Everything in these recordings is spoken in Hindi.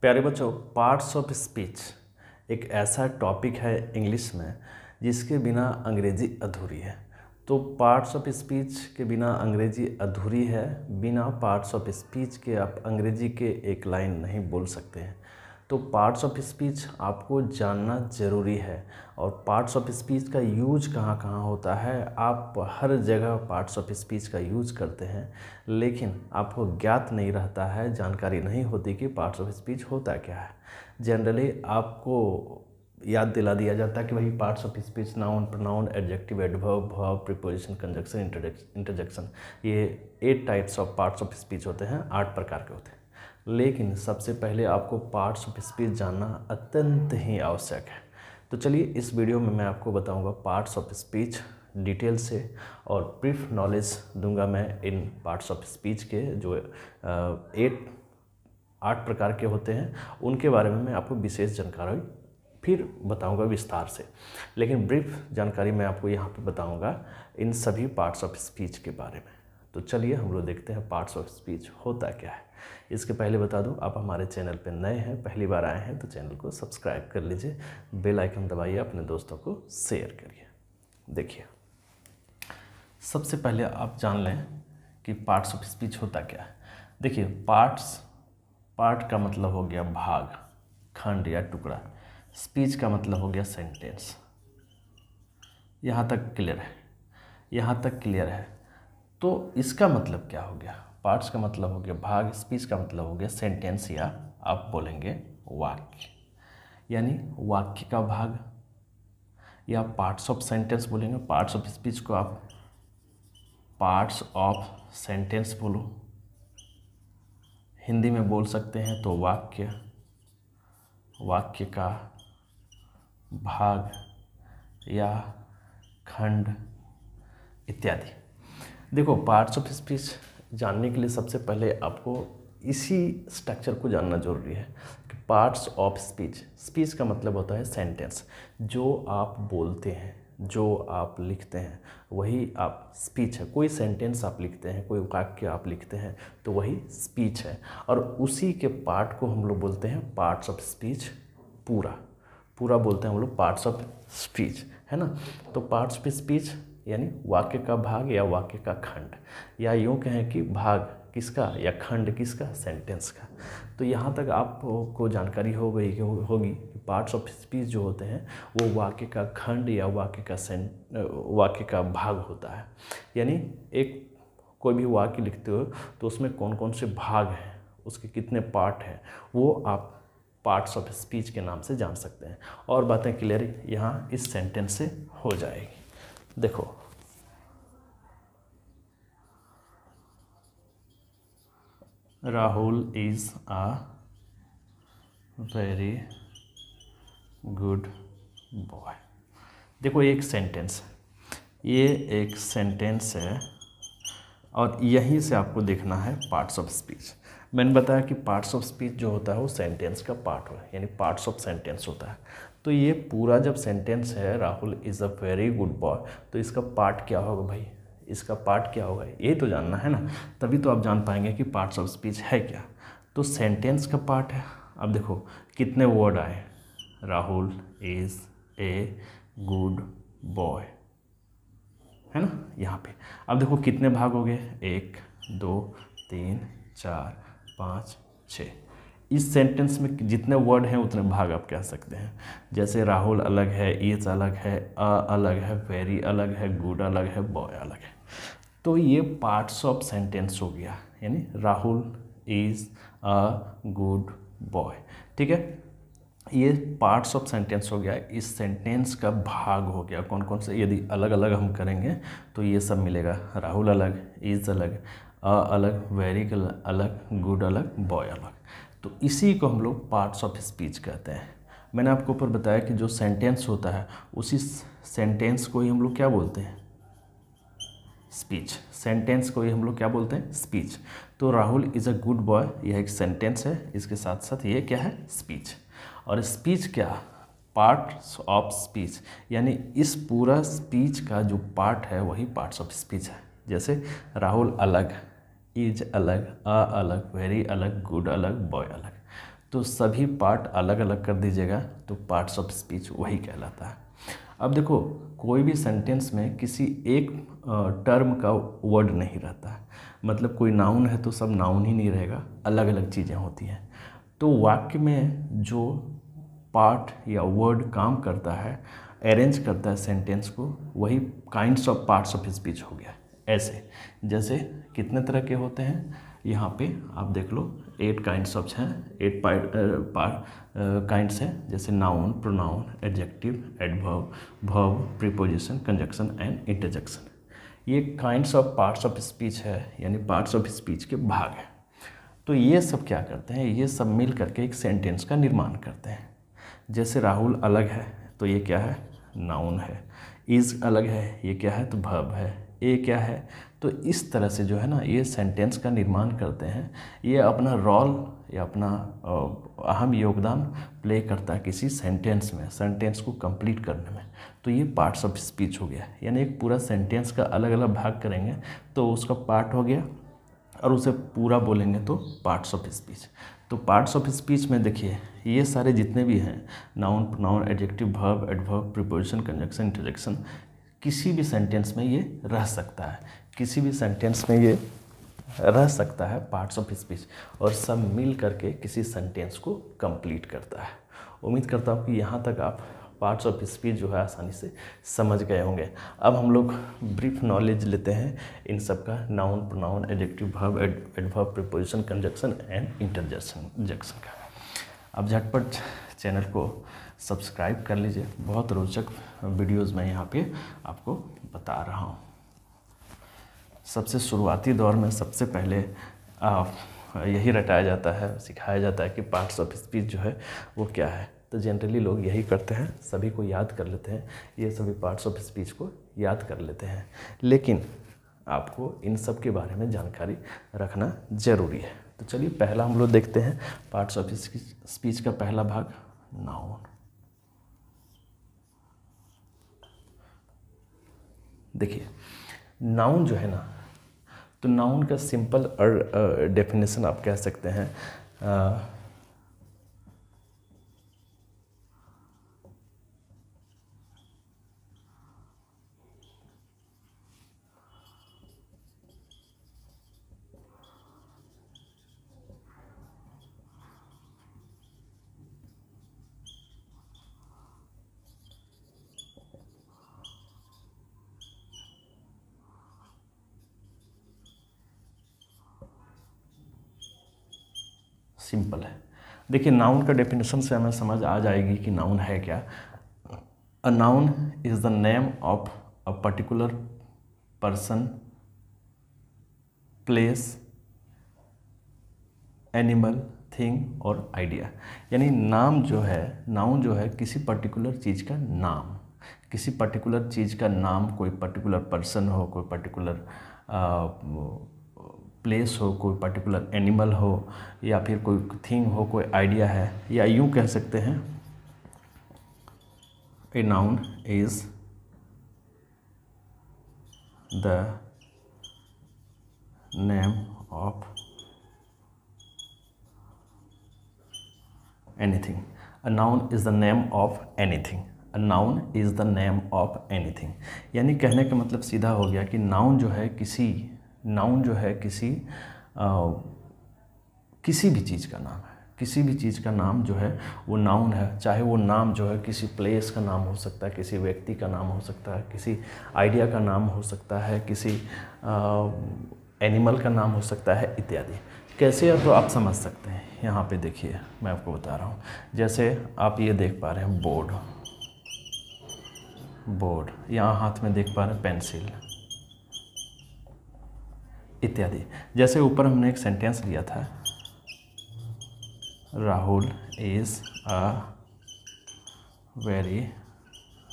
प्यारे बच्चों, पार्ट्स ऑफ स्पीच एक ऐसा टॉपिक है इंग्लिश में जिसके बिना अंग्रेजी अधूरी है। तो पार्ट्स ऑफ स्पीच के बिना अंग्रेजी अधूरी है। बिना पार्ट्स ऑफ स्पीच के आप अंग्रेजी के एक लाइन नहीं बोल सकते हैं। तो पार्ट्स ऑफ स्पीच आपको जानना ज़रूरी है। और पार्ट्स ऑफ स्पीच का यूज कहाँ कहाँ होता है, आप हर जगह पार्ट्स ऑफ स्पीच का यूज करते हैं, लेकिन आपको ज्ञात नहीं रहता है, जानकारी नहीं होती कि पार्ट्स ऑफ स्पीच होता क्या है। जनरली आपको याद दिला दिया जाता है कि भाई parts of speech noun, pronoun, adjective, adverb, verb, preposition, conjunction, interjection, ये 8 types of parts of speech होते हैं, 8 प्रकार के होते हैं। लेकिन सबसे पहले आपको पार्ट्स ऑफ स्पीच जानना अत्यंत ही आवश्यक है। तो चलिए इस वीडियो में मैं आपको बताऊंगा पार्ट्स ऑफ स्पीच डिटेल से, और ब्रीफ नॉलेज दूंगा मैं इन पार्ट्स ऑफ स्पीच के जो 8 प्रकार के होते हैं, उनके बारे में मैं आपको विशेष जानकारी फिर बताऊंगा विस्तार से। लेकिन ब्रीफ जानकारी मैं आपको यहाँ पे बताऊंगा इन सभी पार्ट्स ऑफ स्पीच के बारे में। तो चलिए हम लोग देखते हैं पार्ट्स ऑफ स्पीच होता क्या है। इसके पहले बता दूं, आप हमारे चैनल पर नए हैं, पहली बार आए हैं तो चैनल को सब्सक्राइब कर लीजिए, बेल आइकन दबाइए, अपने दोस्तों को शेयर करिए। देखिए, सबसे पहले आप जान लें कि पार्ट्स ऑफ स्पीच होता क्या है। देखिए, पार्ट का मतलब हो गया भाग, खंड या टुकड़ा। स्पीच का मतलब हो गया सेंटेंस। यहाँ तक क्लियर है? यहाँ तक क्लियर है। तो इसका मतलब क्या हो गया? पार्ट्स का मतलब हो गया भाग, स्पीच का मतलब हो गया सेंटेंस, या आप बोलेंगे वाक्य, यानी वाक्य का भाग, या पार्ट्स ऑफ सेंटेंस बोलेंगे। पार्ट्स ऑफ स्पीच को आप पार्ट्स ऑफ सेंटेंस बोलो, हिंदी में बोल सकते हैं तो वाक्य, वाक्य का भाग या खंड इत्यादि। देखो, पार्ट्स ऑफ स्पीच जानने के लिए सबसे पहले आपको इसी स्ट्रक्चर को जानना जरूरी है कि पार्ट्स ऑफ स्पीच, स्पीच का मतलब होता है सेंटेंस। जो आप बोलते हैं, जो आप लिखते हैं, वही आप स्पीच है। कोई सेंटेंस आप लिखते हैं, कोई वाक्य आप लिखते हैं, तो वही स्पीच है। और उसी के पार्ट को हम लोग बोलते हैं पार्ट्स ऑफ स्पीच। पूरा बोलते हैं हम लोग पार्ट्स ऑफ स्पीच, है ना। तो पार्ट्स ऑफ स्पीच यानी वाक्य का भाग या वाक्य का खंड, या यूँ कहें कि भाग किसका या खंड किसका, सेंटेंस का। तो यहाँ तक आपको जानकारी होगी कि पार्ट्स ऑफ स्पीच जो होते हैं वो वाक्य का खंड या वाक्य का भाग होता है। यानी कोई भी वाक्य लिखते हो तो उसमें कौन कौन से भाग हैं, उसके कितने पार्ट हैं, वो आप पार्ट्स ऑफ स्पीच के नाम से जान सकते हैं। और बातें क्लियर यहाँ इस सेंटेंस से हो जाएगी। देखो, Rahul is a very good boy. देखो, ये एक सेंटेंस है, ये एक सेंटेंस है, और यहीं से आपको देखना है पार्ट्स ऑफ स्पीच। मैंने बताया कि पार्ट्स ऑफ स्पीच जो होता है वो सेंटेंस का पार्ट है, यानी पार्ट्स ऑफ सेंटेंस होता है। तो ये पूरा जब सेंटेंस है Rahul is a very good boy, तो इसका पार्ट क्या होगा भाई? इसका पार्ट क्या होगा, ये तो जानना है ना, तभी तो आप जान पाएंगे कि पार्ट्स ऑफ स्पीच है क्या। तो सेंटेंस का पार्ट है। अब देखो कितने वर्ड आए, Rahul is a good boy, है ना यहाँ पे। अब देखो कितने भाग हो गए, 1 2 3 4 5 6। इस सेंटेंस में जितने वर्ड हैं उतने भाग आप कह सकते हैं। जैसे राहुल अलग है, इज अलग है, अ अलग है, वेरी अलग है, गुड अलग है, बॉय अलग है। तो ये पार्ट्स ऑफ सेंटेंस हो गया, यानी Rahul is a good boy. ठीक है, ये पार्ट्स ऑफ सेंटेंस हो गया। इस सेंटेंस का भाग हो गया कौन कौन से। यदि अलग अलग हम करेंगे तो ये सब मिलेगा, राहुल अलग, इज अलग, अ अलग, वेरी अलग, गुड अलग, बॉय अलग। तो इसी को हम लोग पार्ट्स ऑफ स्पीच कहते हैं। मैंने आपको ऊपर बताया कि जो सेंटेंस होता है उसी सेंटेंस को ही हम लोग क्या बोलते हैं, स्पीच। सेंटेंस को ही हम लोग क्या बोलते हैं, स्पीच। तो Rahul is a good boy, यह एक सेंटेंस है, इसके साथ साथ ये क्या है, स्पीच। और स्पीच क्या, पार्ट्स ऑफ स्पीच, यानी इस पूरा स्पीच का जो पार्ट है वही पार्ट्स ऑफ स्पीच है। जैसे राहुल अलग, इज अलग, अ अलग, वेरी अलग, गुड अलग, बॉय अलग। तो सभी पार्ट अलग अलग कर दीजिएगा तो पार्ट्स ऑफ स्पीच वही कहलाता है। अब देखो, कोई भी सेंटेंस में किसी एक टर्म का वर्ड नहीं रहता है, मतलब कोई नाउन है तो सब नाउन ही नहीं रहेगा, अलग अलग चीज़ें होती हैं। तो वाक्य में जो पार्ट या वर्ड काम करता है, अरेंज करता है सेंटेंस को, वही kinds of parts of speech हो गया। ऐसे जैसे कितने तरह के होते हैं, यहाँ पे आप देख लो 8 काइंड्स ऑफ हैं, 8 काइंड्स हैं, जैसे noun, pronoun, adjective, adverb, verb, preposition, conjunction and interjection. ये kinds of parts of speech है, यानी पार्ट्स ऑफ स्पीच के भाग हैं। तो ये सब क्या करते हैं, ये सब मिल करके एक सेंटेंस का निर्माण करते हैं। जैसे राहुल अलग है तो ये क्या है, नाउन है। इज़ अलग है, ये क्या है, तो वर्ब है। ए क्या है, तो इस तरह से जो है ना, ये सेंटेंस का निर्माण करते हैं। ये अपना रोल या अपना अहम योगदान प्ले करता है किसी सेंटेंस में, सेंटेंस को कंप्लीट करने में। तो ये पार्ट्स ऑफ स्पीच हो गया, यानी एक पूरा सेंटेंस का अलग अलग भाग करेंगे तो उसका पार्ट हो गया, और उसे पूरा बोलेंगे तो पार्ट्स ऑफ स्पीच। तो पार्ट्स ऑफ स्पीच में देखिए, ये सारे जितने भी हैं, noun, pronoun, adjective, verb, adverb, preposition, conjunction, interjection, किसी भी सेंटेंस में ये रह सकता है, किसी भी सेंटेंस में ये रह सकता है पार्ट्स ऑफ स्पीच, और सब मिल करके किसी सेंटेंस को कंप्लीट करता है। उम्मीद करता हूँ कि यहाँ तक आप पार्ट्स ऑफ स्पीच जो है आसानी से समझ गए होंगे। अब हम लोग ब्रीफ नॉलेज लेते हैं इन सब का, noun, pronoun, adjective, verb, adverb, preposition, conjunction and interjection का। अब झटपट चैनल को सब्सक्राइब कर लीजिए, बहुत रोचक वीडियोस मैं यहाँ पे आपको बता रहा हूँ। सबसे शुरुआती दौर में सबसे पहले यही रटाया जाता है, सिखाया जाता है कि पार्ट्स ऑफ स्पीच जो है वो क्या है। तो जनरली लोग यही करते हैं, सभी को याद कर लेते हैं, ये सभी पार्ट्स ऑफ स्पीच को याद कर लेते हैं, लेकिन आपको इन सब के बारे में जानकारी रखना ज़रूरी है। तो चलिए पहला हम लोग देखते हैं पार्ट्स ऑफ स्पीच का पहला भाग, नाउन। देखिए, नाउन जो है ना, तो नाउन का सिंपल डेफिनेशन आप कह सकते हैं सिंपल है। देखिए, नाउन का डेफिनेशन से हमें समझ आ जाएगी कि नाउन है क्या। A noun is the name of a particular person, place, animal, thing और आइडिया। यानी नाम जो है, नाउन जो है किसी पर्टिकुलर चीज़ का नाम, किसी पर्टिकुलर चीज़ का नाम, कोई पर्टिकुलर पर्सन हो, कोई पर्टिकुलर प्लेस हो, कोई पर्टिकुलर एनिमल हो, या फिर कोई थिंग हो, कोई आइडिया है, या यूँ कह सकते हैं a noun is the name of anything. A noun is the name of anything. A noun is the name of anything. यानी कहने का मतलब सीधा हो गया कि नाउन जो है किसी किसी भी चीज़ का नाम है, किसी भी चीज़ का नाम जो है वो नाउन है। चाहे वो नाम जो है किसी प्लेस का नाम हो सकता है, किसी व्यक्ति का नाम हो सकता है, किसी आइडिया का नाम हो सकता है, किसी एनिमल का नाम हो सकता है, इत्यादि। कैसे है तो आप समझ सकते हैं। यहाँ पे देखिए, मैं आपको बता रहा हूँ। जैसे आप ये देख पा रहे हैं बोर्ड, यहाँ हाथ में देख पा रहे हैं पेंसिल, इत्यादि। जैसे ऊपर हमने एक सेंटेंस लिया था, Rahul is a very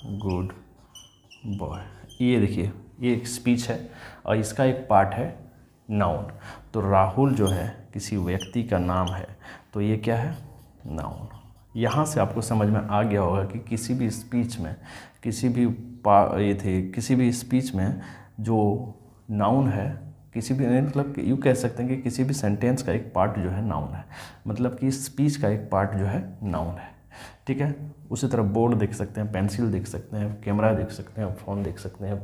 good boy. ये देखिए, ये एक स्पीच है और इसका एक पार्ट है नाउन। तो राहुल जो है किसी व्यक्ति का नाम है, तो ये क्या है, नाउन। यहाँ से आपको समझ में आ गया होगा कि किसी भी स्पीच में, किसी भी स्पीच में जो नाउन है किसी भी मतलब यूँ कह सकते हैं कि किसी भी सेंटेंस का एक पार्ट जो है नाउन है, मतलब कि स्पीच का एक पार्ट जो है नाउन है। ठीक है। उसी तरह बोर्ड देख सकते हैं, पेंसिल देख सकते हैं, कैमरा देख सकते हैं, फ़ोन देख सकते हैं,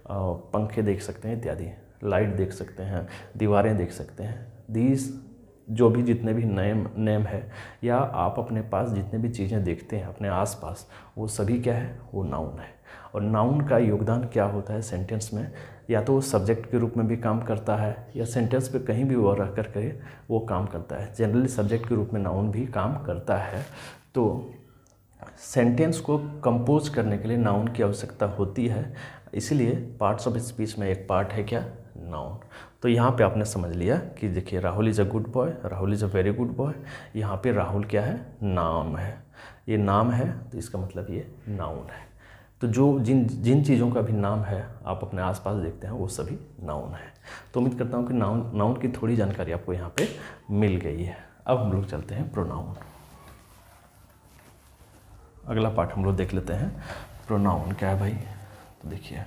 पंखे देख सकते हैं इत्यादि, लाइट देख सकते हैं, दीवारें देख सकते हैं। दीज जो भी जितने भी नेम है या आप अपने पास जितने भी चीज़ें देखते हैं अपने आसपास, वो सभी क्या है, वो नाउन है। और नाउन का योगदान क्या होता है सेंटेंस में, या तो वो सब्जेक्ट के रूप में भी काम करता है या सेंटेंस पे कहीं भी वो रह कर के वो काम करता है। जनरली सब्जेक्ट के रूप में नाउन भी काम करता है। तो सेंटेंस को कंपोज करने के लिए नाउन की आवश्यकता होती है, इसीलिए पार्ट्स ऑफ स्पीच में एक पार्ट है क्या, नाउन। तो यहाँ पे आपने समझ लिया कि देखिए Rahul is a good boy, Rahul is a very good boy. यहाँ पे राहुल क्या है, नाम है, ये नाम है, तो इसका मतलब ये नाउन है। तो जो जिन चीज़ों का भी नाम है आप अपने आसपास देखते हैं वो सभी नाउन है। तो उम्मीद करता हूँ कि नाउन की थोड़ी जानकारी आपको यहाँ पे मिल गई है। अब हम लोग चलते हैं प्रोनाउन। अगला पार्ट हम लोग देख लेते हैं प्रोनाउन क्या है भाई। तो देखिए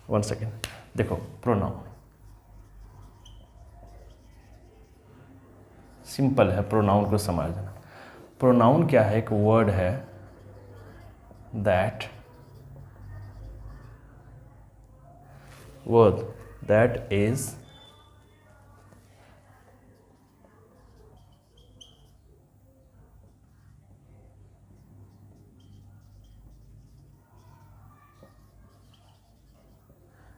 वन सेकेंड, देखो प्रोनाउन सिंपल है प्रोनाउन को समझना। प्रोनाउन क्या है, एक वर्ड है दैट इज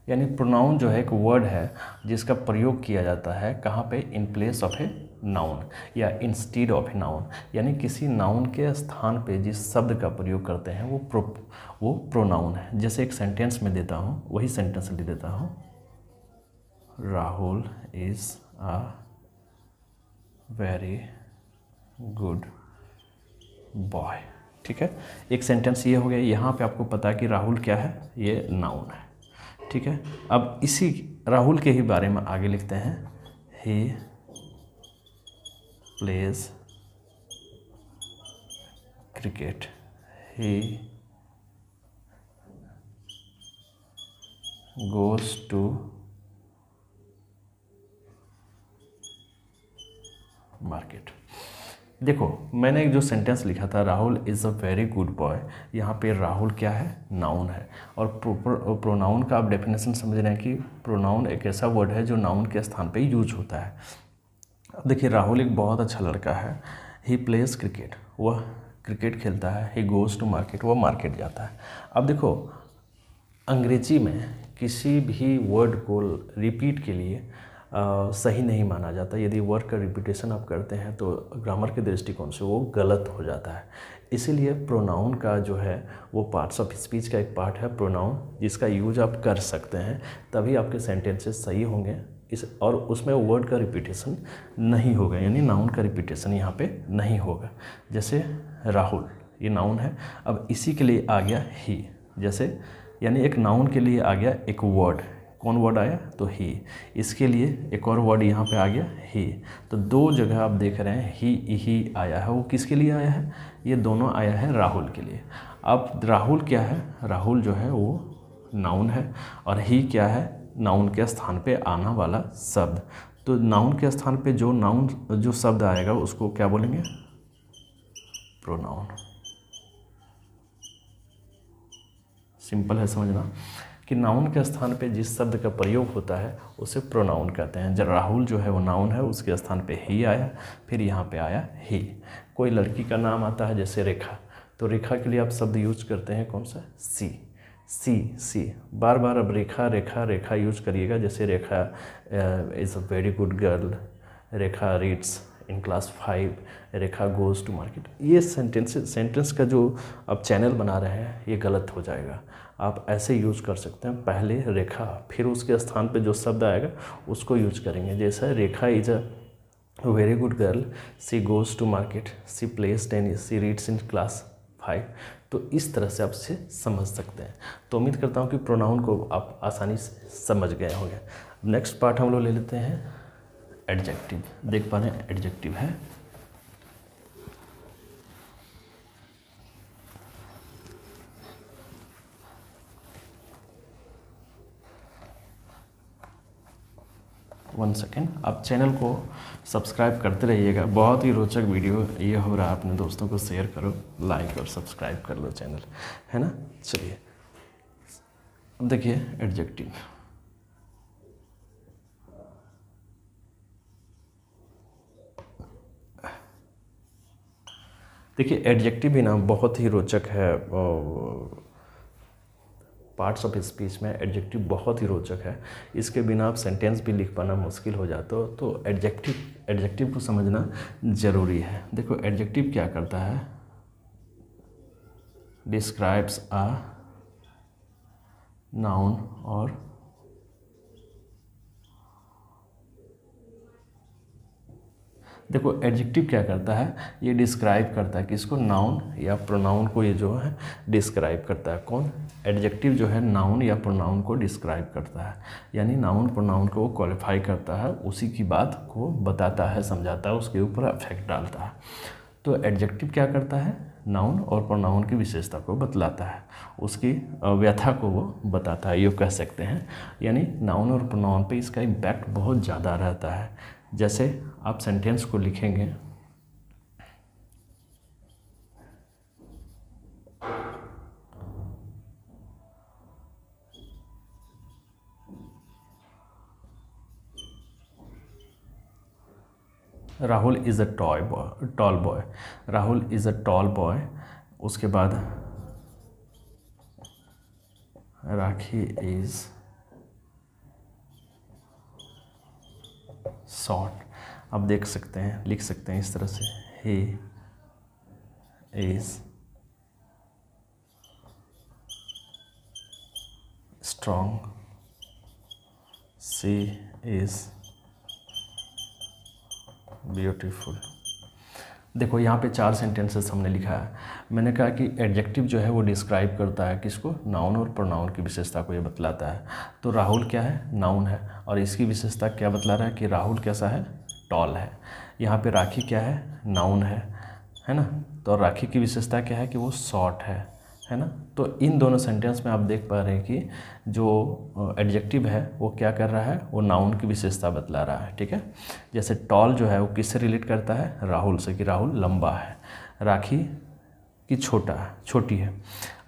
यानी प्रोनाउन जो है एक वर्ड है जिसका प्रयोग किया जाता है कहाँ पे, in place of a noun या इंस्टीड ऑफ ए नाउन, यानी किसी नाउन के स्थान पे जिस शब्द का प्रयोग करते हैं वो प्रोनाउन है। जैसे एक सेंटेंस में देता हूँ, वही सेंटेंस लिख देता हूँ, Rahul is a very good boy. ठीक है, एक सेंटेंस ये हो गया। यहाँ पे आपको पता है कि राहुल क्या है, ये नाउन है। ठीक है, अब इसी राहुल के ही बारे में आगे लिखते हैं, he plays cricket, he goes to market. देखो मैंने एक जो सेंटेंस लिखा था, Rahul is a very good boy, यहाँ पे राहुल क्या है, नाउन है। और प्रोनाउन का आप डेफिनेशन समझ रहे हैं कि प्रोनाउन एक ऐसा वर्ड है जो नाउन के स्थान पे यूज होता है। अब देखिए राहुल एक बहुत अच्छा लड़का है, ही प्लेज क्रिकेट, वह क्रिकेट खेलता है, ही गोज़ टू मार्केट, वह मार्केट जाता है। अब देखो अंग्रेजी में किसी भी वर्ड को रिपीट के लिए सही नहीं माना जाता। यदि वर्ड का रिपीटेशन आप करते हैं तो ग्रामर के दृष्टिकोण से वो गलत हो जाता है। इसीलिए प्रोनाउन का जो है वो पार्ट्स ऑफ स्पीच का एक पार्ट है प्रोनाउन, जिसका यूज आप कर सकते हैं, तभी आपके सेंटेंसेस सही होंगे। और उसमें वर्ड का रिपीटेशन नहीं होगा, यानी नाउन का रिपीटेशन यहाँ पे नहीं होगा। जैसे राहुल ये नाउन है, अब इसी के लिए आ गया ही, जैसे यानी एक नाउन के लिए आ गया एक वर्ड, कौन वर्ड आया, तो ही। इसके लिए एक और वर्ड यहाँ पे आ गया ही। तो दो जगह आप देख रहे हैं ही आया है, वो किसके लिए आया है, ये दोनों आया है राहुल के लिए। अब राहुल क्या है, राहुल जो है वो नाउन है, और ही क्या है, नाउन के स्थान पे आना वाला शब्द। तो नाउन के स्थान पे जो शब्द आएगा उसको क्या बोलेंगे, प्रोनाउन। सिंपल है समझना कि नाउन के स्थान पे जिस शब्द का प्रयोग होता है उसे प्रोनाउन कहते हैं। जब राहुल जो है वो नाउन है, उसके स्थान पे ही आया, फिर यहाँ पे आया ही। कोई लड़की का नाम आता है जैसे रेखा, तो रेखा के लिए आप शब्द यूज करते हैं कौन सा, सी। बार बार अब रेखा यूज करिएगा। जैसे Rekha is a very good girl, Rekha reads in class 5, Rekha goes to market. ये सेंटेंस का जो आप चैनल बना रहे हैं ये गलत हो जाएगा। आप ऐसे यूज कर सकते हैं, पहले रेखा फिर उसके स्थान पे जो शब्द आएगा उसको यूज करेंगे। जैसा Rekha is a very good girl, she goes to market, she plays tennis, she reads in class 5। तो इस तरह से आप इसे समझ सकते हैं। तो उम्मीद करता हूँ कि प्रोनाउन को आप आसानी से समझ गए होंगे। नेक्स्ट पार्ट हम लोग ले लेते हैं एडजेक्टिव। देख पा रहे हैं एडजेक्टिव है, 1 सेकेंड, आप चैनल को सब्सक्राइब करते रहिएगा। बहुत ही रोचक वीडियो ये हो रहा है, अपने दोस्तों को शेयर करो, लाइक और सब्सक्राइब कर लो चैनल, है ना। चलिए अब देखिए एडजेक्टिव। देखिए एडजेक्टिव भी ना बहुत ही रोचक है, पार्ट्स ऑफ स्पीच में एडजेक्टिव बहुत ही रोचक है। इसके बिना आप सेंटेंस भी लिख पाना मुश्किल हो जाता हो, तो एडजेक्टिव को समझना ज़रूरी है। देखो एडजेक्टिव क्या करता है, डिस्क्राइब्स अ नाउन और देखो एडजेक्टिव क्या करता है, ये डिस्क्राइब करता है किसको, नाउन या प्रोनाउन को। ये जो है डिस्क्राइब करता है, कौन, एडजेक्टिव जो है नाउन या प्रोनाउन को डिस्क्राइब करता है, यानी नाउन प्रोनाउन को क्वालिफाई करता है, उसी की बात को बताता है, समझाता है, उसके ऊपर इफेक्ट डालता है। तो एडजेक्टिव क्या करता है, नाउन और प्रोनाउन की विशेषता को बतलाता है, उसकी व्यथा को वो बताता है, ये कह सकते हैं। यानी नाउन और प्रोनाउन पे इसका इम्पैक्ट बहुत ज़्यादा रहता है। जैसे आप सेंटेंस को लिखेंगे, Rahul is a tall boy, Rahul is a tall boy. उसके बाद राखी इज़ शॉर्ट। आप देख सकते हैं, लिख सकते हैं इस तरह से, he is strong, she is beautiful. देखो यहाँ पे 4 सेंटेंसेस हमने लिखा है। मैंने कहा कि एडजेक्टिव जो है वो डिस्क्राइब करता है किसको, नाउन और प्रोनाउन की विशेषता को ये बतलाता है। तो राहुल क्या है, नाउन है, और इसकी विशेषता क्या बतला रहा है कि राहुल कैसा है, टॉल है। यहाँ पे राखी क्या है, नाउन है ना। तो राखी की विशेषता क्या है कि वो शॉर्ट है ना। तो इन दोनों सेंटेंस में आप देख पा रहे हैं कि जो एडजेक्टिव है वो क्या कर रहा है, वो नाउन की विशेषता बतला रहा है, ठीक है। जैसे टॉल जो है वो किससे रिलेट करता है, राहुल से, कि राहुल लंबा है, राखी की छोटी है।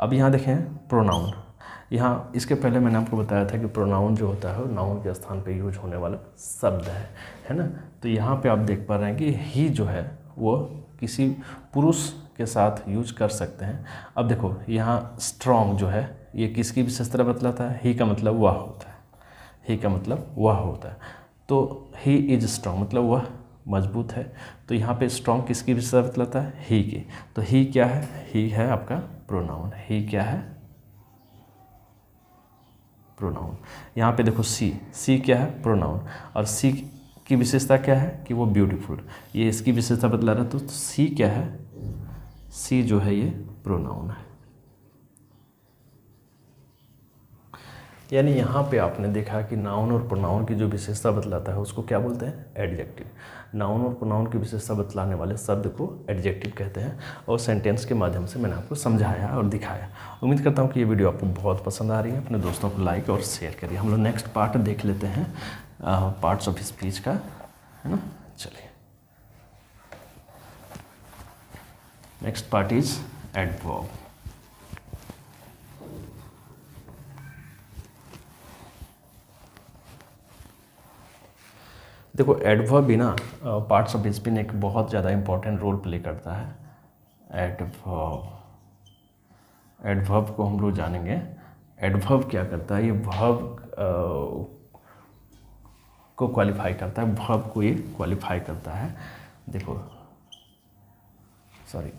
अब यहाँ देखें प्रोनाउन, यहाँ इसके पहले मैंने आपको बताया था कि प्रोनाउन जो होता है वो नाउन के स्थान पे यूज होने वाला शब्द है ना। तो यहाँ पे आप देख पा रहे हैं कि ही जो है वो किसी पुरुष के साथ यूज कर सकते हैं। अब देखो यहाँ स्ट्रॉन्ग जो है ये किसकी विशेषता बतलाता है, ही का मतलब वह होता है, ही का मतलब वह होता है। तो ही इज स्ट्रॉन्ग मतलब वह मजबूत है। तो यहाँ पे स्ट्रॉन्ग किसकी विशेषता बतलाता है, ही की। तो ही क्या है, ही है आपका प्रोनाउन, ही क्या है, प्रोनाउन। यहाँ पे देखो सी क्या है, प्रोनाउन, और सी की विशेषता क्या है कि वो ब्यूटीफुल, ये इसकी विशेषता बतला रहा है। तो सी क्या है, सी जो है ये प्रोनाउन है। यानी यहाँ पे आपने देखा कि नाउन और प्रोनाउन की जो विशेषता बतलाता है उसको क्या बोलते हैं, एडजेक्टिव। नाउन और प्रोनाउन की विशेषता बतलाने वाले शब्द को एडजेक्टिव कहते हैं, और सेंटेंस के माध्यम से मैंने आपको समझाया और दिखाया। उम्मीद करता हूँ कि ये वीडियो आपको बहुत पसंद आ रही है। अपने दोस्तों को लाइक और शेयर करिए। हम लोग नेक्स्ट पार्ट देख लेते हैं, पार्ट्स ऑफ स्पीच का, है ना। चलिए नेक्स्ट पार्ट इज एडवर्ब। देखो एडवर्ब भी ना पार्ट्स ऑफ स्पीच में एक बहुत ज़्यादा इंपॉर्टेंट रोल प्ले करता है। एडवर्ब को हम लोग जानेंगे। एडवर्ब क्या करता है, ये वर्ब को क्वालिफाई करता है, वर्ब को ये क्वालिफाई करता है। देखो सॉरी,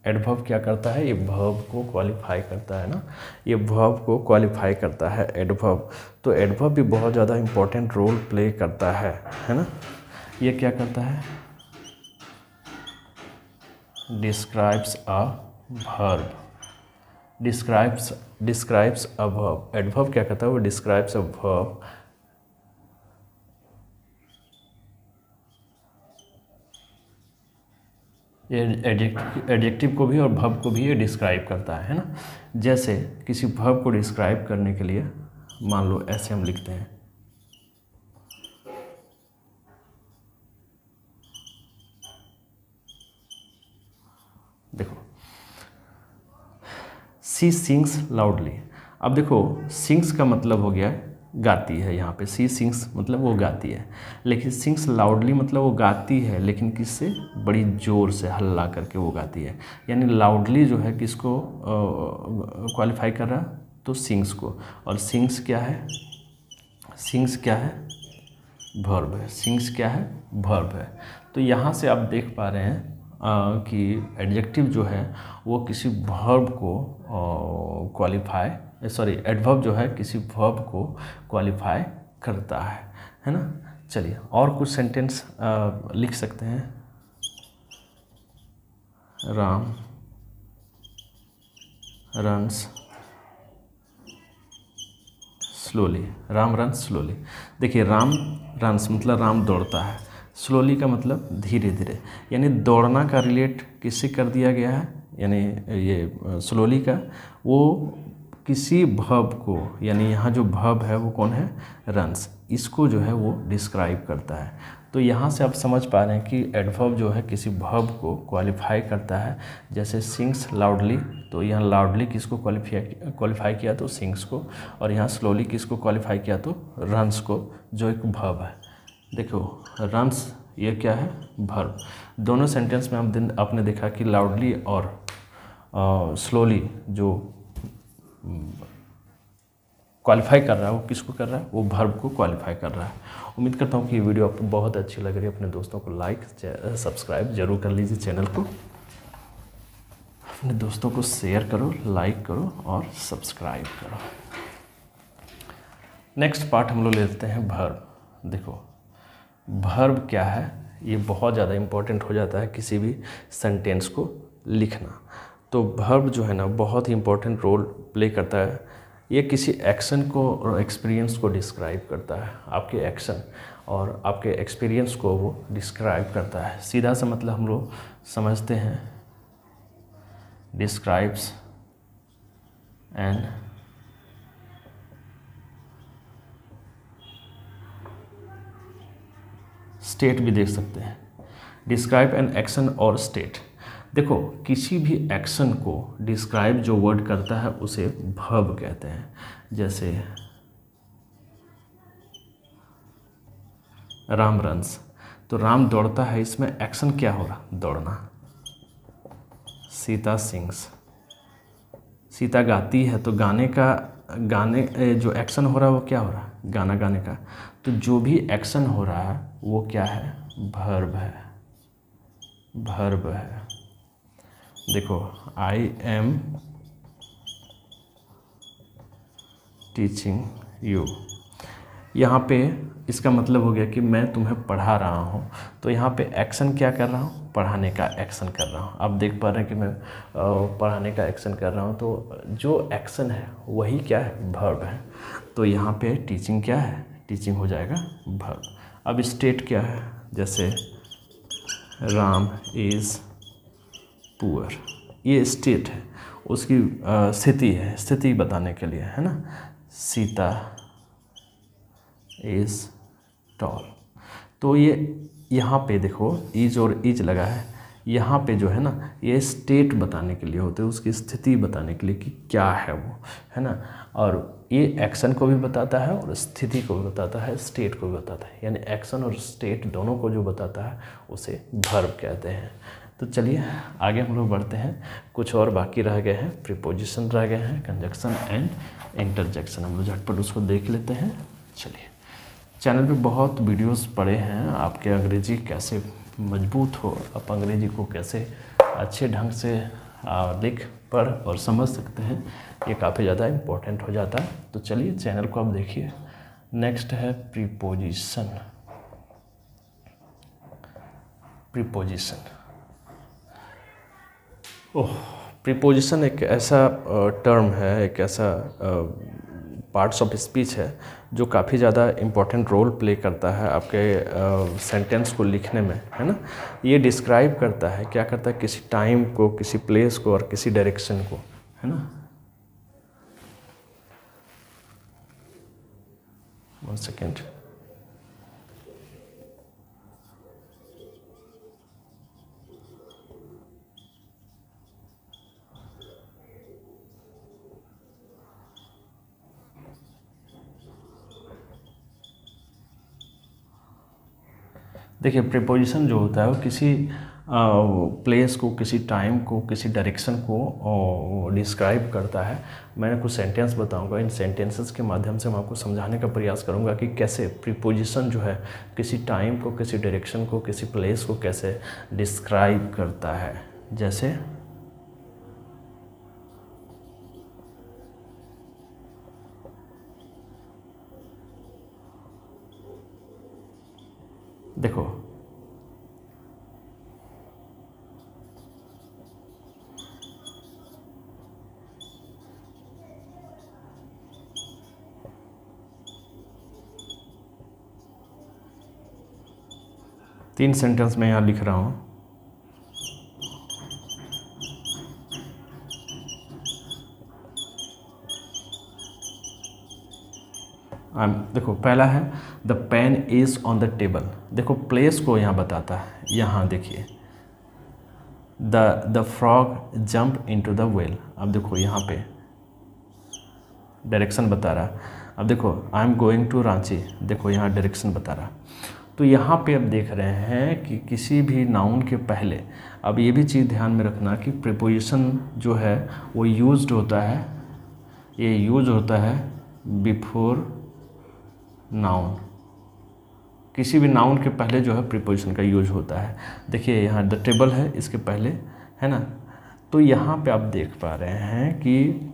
एडवर्ब क्या करता है, ये वर्ब को क्वालिफाई करता है ना, ये वर्ब को क्वालिफाई करता है एडवर्ब। तो एडवर्ब भी बहुत ज़्यादा इम्पोर्टेंट रोल प्ले करता है ना। ये क्या करता है, describes a verb, describes a verb. Adverb क्या करता है, वो डिस्क्राइब्स अ वर्ब, ये एडजेक्टिव को भी और वर्ब को भी ये डिस्क्राइब करता है ना। जैसे किसी वर्ब को डिस्क्राइब करने के लिए मान लो ऐसे हम लिखते हैं, देखो सी सिंग्स लाउडली। अब देखो सिंग्स का मतलब हो गया गाती है, यहाँ पे सी सिंग्स मतलब वो गाती है, लेकिन सिंग्स लाउडली मतलब वो गाती है लेकिन किससे, बड़ी ज़ोर से हल्ला करके वो गाती है। यानी लाउडली जो है किसको क्वालिफाई कर रहा, तो सिंग्स को। और सिंग्स क्या है, सिंग्स क्या है, वर्ब है। सिंग्स क्या है, वर्ब है। तो यहाँ से आप देख पा रहे हैं कि एडजेक्टिव जो है वो किसी वर्ब को क्वालिफाई, सॉरी एडवर्ब जो है किसी वर्ब को क्वालिफाई करता है ना। चलिए और कुछ सेंटेंस लिख सकते हैं। Ram runs slowly, Ram runs slowly. देखिए राम रन्स मतलब राम दौड़ता है, स्लोली का मतलब धीरे धीरे, यानी दौड़ना का रिलेट किससे कर दिया गया है, यानी ये स्लोली का वो किसी वर्ब को, यानी यहाँ जो वर्ब है वो कौन है, रन्स, इसको जो है वो डिस्क्राइब करता है। तो यहाँ से आप समझ पा रहे हैं कि एडवर्ब जो है किसी वर्ब को क्वालिफाई करता है। जैसे सिंग्स लाउडली, तो यहाँ लाउडली किसको क्वालिफाई किया, तो सिंग्स को, और यहाँ स्लोली किसको क्वालिफाई किया, तो रन्स को, जो एक वर्ब है। देखो रन्स ये क्या है, वर्ब। दोनों सेंटेंस में आपने देखा कि लाउडली और स्लोली जो क्वालिफाई कर रहा है वो किसको कर रहा है, वो वर्ब को क्वालिफाई कर रहा है। उम्मीद करता हूँ कि ये वीडियो आपको बहुत अच्छी लग रही है। अपने दोस्तों को लाइक सब्सक्राइब जरूर कर लीजिए, चैनल को अपने दोस्तों को शेयर करो, लाइक करो और सब्सक्राइब करो। नेक्स्ट पार्ट हम लोग लेते हैं वर्ब। देखो वर्ब क्या है, ये बहुत ज़्यादा इम्पोर्टेंट हो जाता है किसी भी सेंटेंस को लिखना। तो वर्ब जो है ना बहुत ही इम्पोर्टेंट रोल प्ले करता है। ये किसी एक्शन को और एक्सपीरियंस को डिस्क्राइब करता है, आपके एक्शन और आपके एक्सपीरियंस को वो डिस्क्राइब करता है। सीधा सा मतलब हम लोग समझते हैं, डिस्क्राइब्स एंड स्टेट भी देख सकते हैं। डिस्क्राइब एन एक्शन और स्टेट। देखो किसी भी एक्शन को डिस्क्राइब जो वर्ड करता है उसे वर्ब कहते हैं। जैसे राम रन्स, तो राम दौड़ता है, इसमें एक्शन क्या हो रहा, दौड़ना। सीता सिंग्स, सीता गाती है, तो गाने जो एक्शन हो रहा है वो क्या हो रहा है, गाना गाने का। तो जो भी एक्शन हो रहा है वो क्या है, वर्ब है, वर्ब है। देखो आई एम टीचिंग यू, यहाँ पे इसका मतलब हो गया कि मैं तुम्हें पढ़ा रहा हूँ। तो यहाँ पे एक्शन क्या कर रहा हूँ, पढ़ाने का एक्शन कर रहा हूँ। आप देख पा रहे हैं कि मैं पढ़ाने का एक्शन कर रहा हूँ, तो जो एक्शन है वही क्या है, वर्ब है। तो यहाँ पे टीचिंग क्या है, टीचिंग हो जाएगा वर्ब। अब स्टेट क्या है, जैसे राम इज़ पुअर, ये स्टेट है, उसकी स्थिति है, स्थिति बताने के लिए है ना। सीता इज़ टॉल, तो ये यहाँ पे देखो इज और इज लगा है, यहाँ पे जो है ना ये स्टेट बताने के लिए होते हैं, उसकी स्थिति बताने के लिए कि क्या है वो, है ना। और ये एक्शन को भी बताता है और स्थिति को भी बताता है, स्टेट को भी बताता है, यानी एक्शन और स्टेट दोनों को जो बताता है उसे वर्ब कहते हैं। तो चलिए आगे हम लोग बढ़ते हैं। कुछ और बाकी रह गए हैं, प्रीपोजिशन रह गए हैं, कंजक्शन एंड इंटरजेक्शन, हम लोग झटपट उसको देख लेते हैं। चलिए, चैनल पे बहुत वीडियोस पड़े हैं, आपके अंग्रेजी कैसे मजबूत हो, आप अंग्रेजी को कैसे अच्छे ढंग से लिख पढ़ और समझ सकते हैं, ये काफ़ी ज़्यादा इम्पोर्टेंट हो जाता है। तो चलिए चैनल को आप देखिए। नेक्स्ट है प्रीपोजिशन। प्रीपोजिशन, प्रीपोजिशन एक ऐसा टर्म है, एक ऐसा पार्ट्स ऑफ स्पीच है जो काफ़ी ज़्यादा इम्पोर्टेंट रोल प्ले करता है आपके सेंटेंस को लिखने में, है ना। ये डिस्क्राइब करता है, क्या करता है, किसी टाइम को, किसी प्लेस को और किसी डायरेक्शन को, है ना। 1 सेकेंड। देखिए प्रीपोजिशन जो होता है वो किसी प्लेस को, किसी टाइम को, किसी डायरेक्शन को डिस्क्राइब करता है। मैं कुछ सेंटेंस बताऊंगा, इन सेंटेंसेस के माध्यम से मैं आपको समझाने का प्रयास करूंगा कि कैसे प्रीपोजिशन जो है किसी टाइम को, किसी डायरेक्शन को, किसी प्लेस को कैसे डिस्क्राइब करता है। जैसे देखो, तीन सेंटेंस मैं यहाँ लिख रहा हूँ। देखो पहला है the pen is on the table. देखो प्लेस को यहाँ बताता है, यहाँ देखिए the frog jump into the well. अब देखो यहाँ पे डायरेक्शन बता रहा है। अब देखो I am going to Ranchi, देखो यहाँ डायरेक्शन बता रहा। तो यहाँ पे अब देख रहे हैं कि किसी भी नाउन के पहले, अब ये भी चीज़ ध्यान में रखना कि प्रीपोजिशन जो है वो यूज्ड होता है, ये यूज होता है बिफोर नाउन। किसी भी नाउन के पहले जो है प्रीपोजिशन का यूज होता है। देखिए यहाँ द टेबल है, इसके पहले, है ना। तो यहाँ पे आप देख पा रहे हैं कि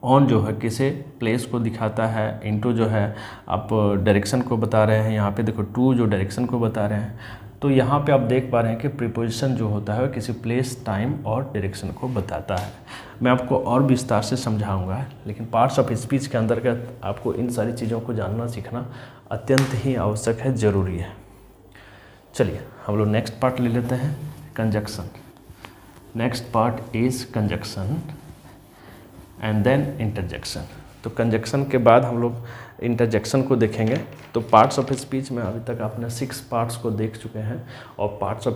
ऑन जो है किसी प्लेस को दिखाता है, इनटू जो है आप डायरेक्शन को बता रहे हैं। यहाँ पे देखो टू जो डायरेक्शन को बता रहे हैं। तो यहाँ पे आप देख पा रहे हैं कि प्रीपोजिशन जो होता है किसी प्लेस, टाइम और डायरेक्शन को बताता है। मैं आपको और विस्तार से समझाऊंगा, लेकिन पार्ट्स ऑफ स्पीच के अंतर्गत आपको इन सारी चीज़ों को जानना सीखना अत्यंत ही आवश्यक है, ज़रूरी है। चलिए हम लोग नेक्स्ट पार्ट ले लेते हैं, conjunction. Next part is conjunction and then interjection. तो कंजक्शन के बाद हम लोग इंटरजेक्शन को देखेंगे। तो पार्ट्स ऑफ स्पीच में अभी तक आपने 6 पार्ट्स को देख चुके हैं और पार्ट्स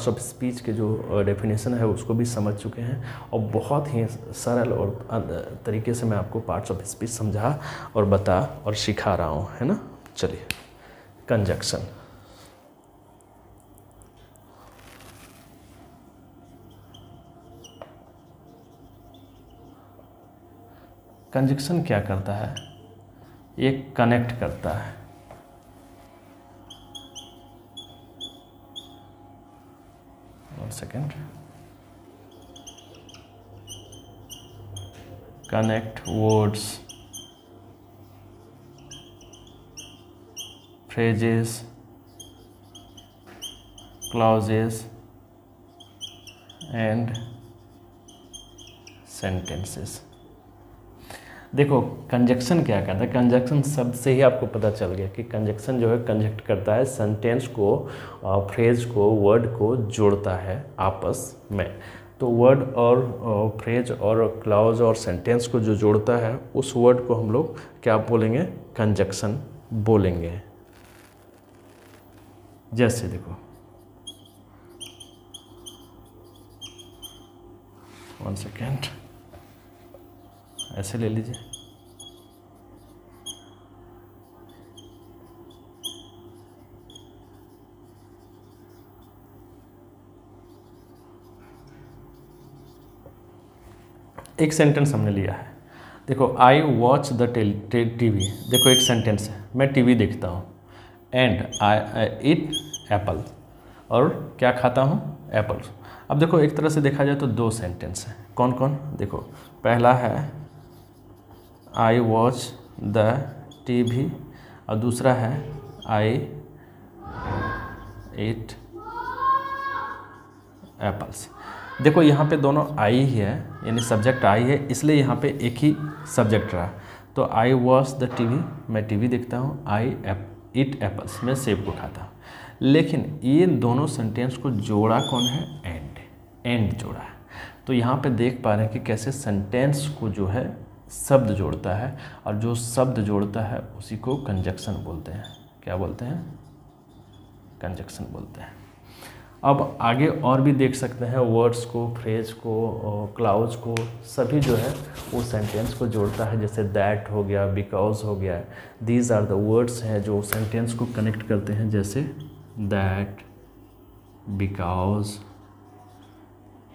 ऑफ स्पीच के जो डेफिनेशन है उसको भी समझ चुके हैं, और बहुत ही सरल और तरीके से मैं आपको पार्ट्स ऑफ स्पीच समझा और बता और सिखा रहा हूँ, है ना। चलिए कंजक्शन। कंजक्शन क्या करता है, ये कनेक्ट करता है। One second. Connect words, phrases, clauses and sentences. देखो कंजक्शन क्या करता है, कंजक्शन शब्द से ही आपको पता चल गया कि कंजक्शन जो है कंजक्ट करता है, सेंटेंस को, फ्रेज को, वर्ड को जोड़ता है आपस में। तो वर्ड और फ्रेज और क्लॉज और सेंटेंस को जो जोड़ता है उस वर्ड को हम लोग क्या बोलेंगे, कंजक्शन बोलेंगे। जैसे देखो, वन सेकेंड, ऐसे ले लीजिए। एक सेंटेंस हमने लिया है, देखो आई वॉच द टीवी। देखो एक सेंटेंस है, मैं टीवी देखता हूँ, एंड आई ईट एप्पल, और क्या खाता हूँ, एप्पल्स। अब देखो एक तरह से देखा जाए तो 2 सेंटेंस हैं। कौन कौन, देखो पहला है आई वॉच द टीवी और दूसरा है आई ईट एप्पल्स। देखो यहाँ पे दोनों आई ही है, यानी सब्जेक्ट आई है, इसलिए यहाँ पे एक ही सब्जेक्ट रहा। तो आई वॉच द टीवी, मैं टीवी देखता हूँ। आई ईट एप्पल्स, मैं सेब को खाता हूँ। लेकिन ये दोनों सेंटेंस को जोड़ा कौन है? एंड जोड़ा है। तो यहाँ पे देख पा रहे हैं कि कैसे सेंटेंस को जो है शब्द जोड़ता है, और जो शब्द जोड़ता है उसी को कंजक्शन बोलते हैं। क्या बोलते हैं? कंजक्शन बोलते हैं। अब आगे और भी देख सकते हैं, वर्ड्स को, फ्रेज को, क्लाउज को, सभी जो है वो सेंटेंस को जोड़ता है। जैसे दैट हो गया, बिकॉज हो गया, दीज आर द वर्ड्स हैं जो सेंटेंस को कनेक्ट करते हैं। जैसे दैट, बिकॉज,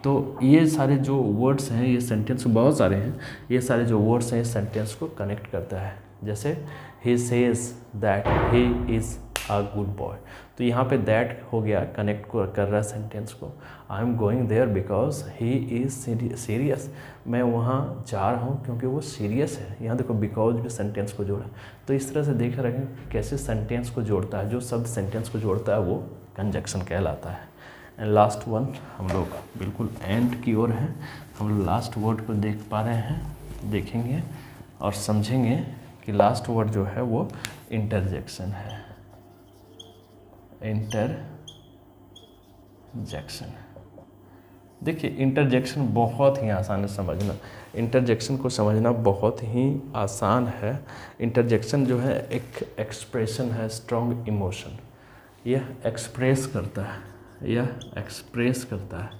तो ये सारे जो वर्ड्स हैं, ये सेंटेंस बहुत सारे हैं, ये सारे जो वर्ड्स हैं इस सेंटेंस को कनेक्ट करता है। जैसे he says that he is a good boy, तो यहाँ पे दैट हो गया, कनेक्ट कर रहा है सेंटेंस को। I am going there because he is serious, मैं वहाँ जा रहा हूँ क्योंकि वो सीरियस है। यहाँ देखो बिकॉज भी सेंटेंस को जोड़ा। तो इस तरह से देख रहे हैं कैसे सेंटेंस को जोड़ता है, जो शब्द सेंटेंस को जोड़ता है वो कंजक्शन कहलाता है। एंड लास्ट वन, हम लोग बिल्कुल एंड की ओर हैं। हम लोग लास्ट वर्ड को देख पा रहे हैं, देखेंगे और समझेंगे कि लास्ट वर्ड जो है वो इंटरजेक्शन है। इंटरजेक्शन, देखिए इंटरजेक्शन बहुत ही आसान है समझना। इंटरजेक्शन को समझना बहुत ही आसान है। इंटरजेक्शन जो है एक एक्सप्रेशन है, स्ट्रॉन्ग इमोशन। यह एक्सप्रेस करता है, यह एक्सप्रेस करता है,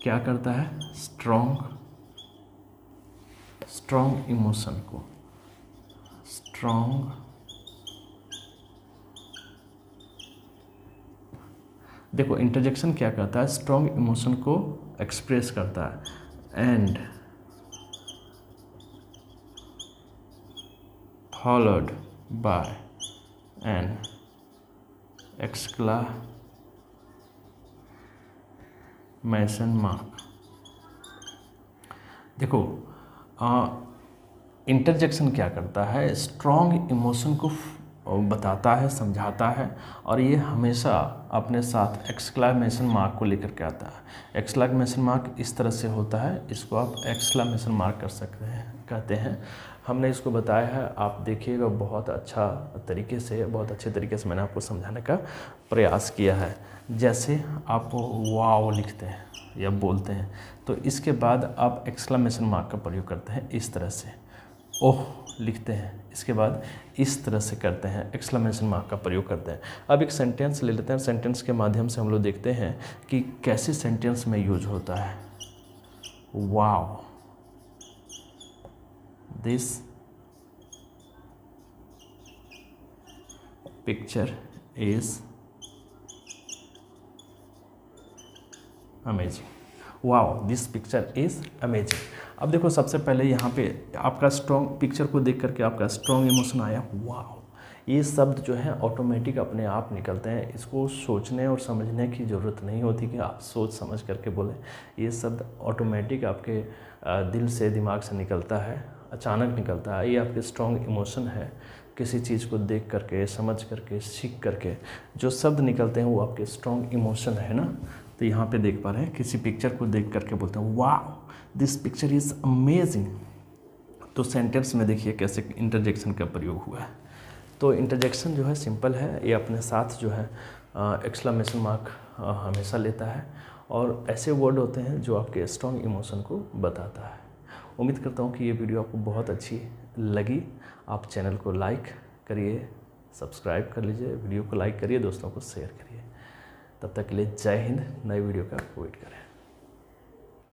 क्या करता है? स्ट्रॉन्ग इमोशन को, स्ट्रॉन्ग, देखो इंटरजेक्शन क्या करता है? स्ट्रॉन्ग इमोशन को एक्सप्रेस करता है। And followed by an exclamation mark. देखो इंटरजेक्शन क्या करता है? स्ट्रॉन्ग इमोशन को बताता है, समझाता है, और ये हमेशा अपने साथ एक्सक्लामेशन मार्क को लेकर के आता है। एक्सक्लामेशन मार्क इस तरह से होता है, इसको आप एक्सक्लामेशन मार्क कर सकते हैं, कहते हैं। हमने इसको बताया है, आप देखिएगा बहुत अच्छा तरीके से, बहुत अच्छे तरीके से मैंने आपको समझाने का प्रयास किया है। जैसे आप वाव लिखते हैं या बोलते हैं, तो इसके बाद आप एक्सक्लामेशन मार्क का प्रयोग करते हैं इस तरह से। ओह लिखते हैं, इसके बाद इस तरह से करते हैं, एक्सक्लेमेशन मार्क का प्रयोग करते हैं। अब एक सेंटेंस ले लेते हैं, सेंटेंस के माध्यम से हम लोग देखते हैं कि कैसे सेंटेंस में यूज होता है। Wow, this picture is amazing. Wow, this picture is amazing. अब देखो सबसे पहले यहाँ पे आपका स्ट्रॉन्ग पिक्चर को देख करके आपका स्ट्रॉन्ग इमोशन आया, वाओ। ये शब्द जो है ऑटोमेटिक अपने आप निकलते हैं, इसको सोचने और समझने की ज़रूरत नहीं होती कि आप सोच समझ करके बोलें। ये शब्द ऑटोमेटिक आपके दिल से, दिमाग से निकलता है, अचानक निकलता है। ये आपके स्ट्रॉन्ग इमोशन है। किसी चीज़ को देख करके, समझ करके, सीख करके जो शब्द निकलते हैं वो आपके स्ट्रॉन्ग इमोशन है ना। तो यहाँ पे देख पा रहे हैं, किसी पिक्चर को देख करके बोलते हैं वाह दिस पिक्चर इज़ अमेजिंग। तो सेंटेंस में देखिए कैसे इंटरजेक्शन का प्रयोग हुआ है। तो इंटरजेक्शन जो है सिंपल है, ये अपने साथ जो है एक्सक्लेमेशन मार्क हमेशा लेता है, और ऐसे वर्ड होते हैं जो आपके स्ट्रॉन्ग इमोशन को बताता है। उम्मीद करता हूँ कि ये वीडियो आपको बहुत अच्छी लगी। आप चैनल को लाइक करिए, सब्सक्राइब कर लीजिए, वीडियो को लाइक करिए, दोस्तों को शेयर करिए। तब तक के लिए जय हिंद। नए वीडियो का वेट करें।